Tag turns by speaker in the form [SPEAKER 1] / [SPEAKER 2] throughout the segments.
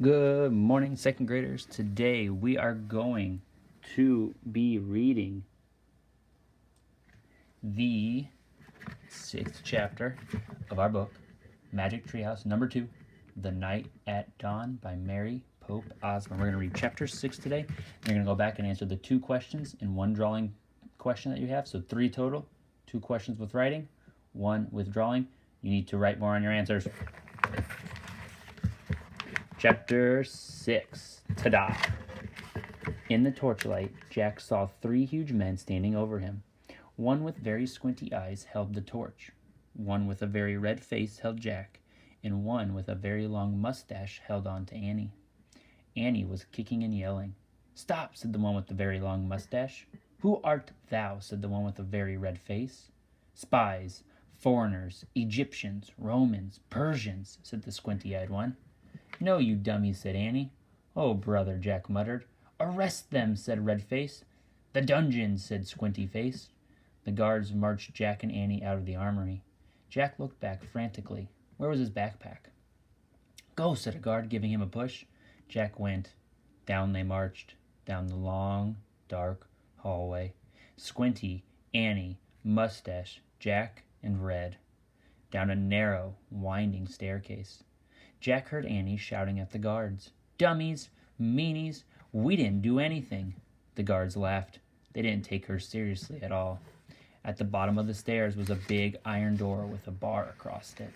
[SPEAKER 1] Good morning, second graders. Today we are going to be reading the 6th chapter of our book, Magic Treehouse number 2, The Night at Dawn by Mary Pope Osborne. We're going to read chapter 6 today. You're going to go back and answer the 2 questions in one drawing question that you have. So 3 total, 2 questions with writing, 1 with drawing. You need to write more on your answers. Chapter 6. Ta-da! In the torchlight, Jack saw 3 huge men standing over him. One with very squinty eyes held the torch. One with a very red face held Jack, and one with a very long mustache held on to Annie. Annie was kicking and yelling. "Stop," said the one with the very long mustache. "Who art thou?" said the one with the very red face. "Spies, foreigners, Egyptians, Romans, Persians," said the squinty-eyed one. "No, you dummy," said Annie. "Oh, brother," Jack muttered. "Arrest them," said Redface. "The dungeon," said Squinty-Face. The guards marched Jack and Annie out of the armory. Jack looked back frantically. Where was his backpack? "Go," said a guard, giving him a push. Jack went. Down they marched, down the long, dark hallway. Squinty, Annie, Mustache, Jack, and Red. Down a narrow, winding staircase. Jack heard Annie shouting at the guards. "Dummies! Meanies! We didn't do anything!" The guards laughed. They didn't take her seriously at all. At the bottom of the stairs was a big iron door with a bar across it.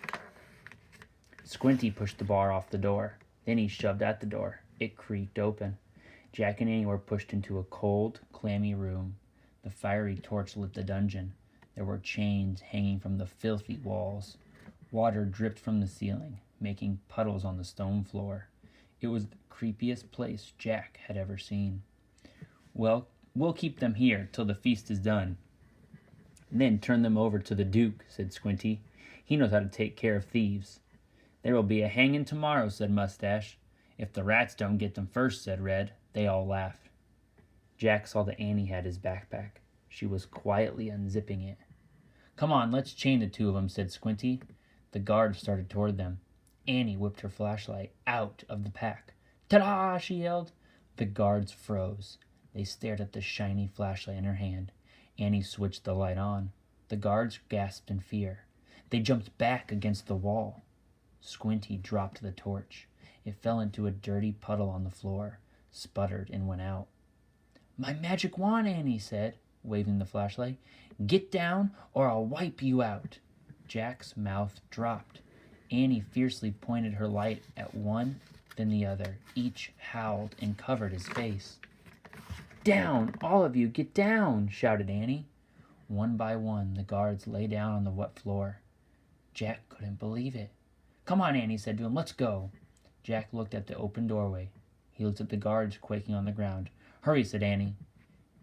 [SPEAKER 1] Squinty pushed the bar off the door. Then he shoved at the door. It creaked open. Jack and Annie were pushed into a cold, clammy room. The fiery torch lit the dungeon. There were chains hanging from the filthy walls. Water dripped from the ceiling, making puddles on the stone floor. It was the creepiest place Jack had ever seen. "Well, we'll keep them here till the feast is done. Then turn them over to the Duke," said Squinty. "He knows how to take care of thieves." "There will be a hanging tomorrow," said Mustache. "If the rats don't get them first," said Red. They all laughed. Jack saw that Annie had his backpack. She was quietly unzipping it. "Come on, let's chain the 2 of them," said Squinty. The guards started toward them. Annie whipped her flashlight out of the pack. "Ta-da!" she yelled. The guards froze. They stared at the shiny flashlight in her hand. Annie switched the light on. The guards gasped in fear. They jumped back against the wall. Squinty dropped the torch. It fell into a dirty puddle on the floor, sputtered, and went out. "My magic wand," Annie said, waving the flashlight. "Get down or I'll wipe you out." Jack's mouth dropped. Annie fiercely pointed her light at one, then the other. Each howled and covered his face. "Down! All of you, get down!" shouted Annie. One by one, the guards lay down on the wet floor. Jack couldn't believe it. "Come on," Annie said to him. "Let's go." Jack looked at the open doorway. He looked at the guards quaking on the ground. "Hurry," said Annie.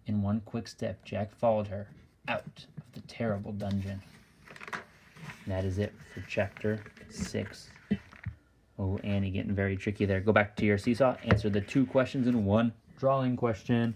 [SPEAKER 1] In one quick step, Jack followed her out of the terrible dungeon. And that is it for chapter 6. Oh, Annie getting very tricky there. Go back to your seesaw. Answer the 2 questions in one drawing question.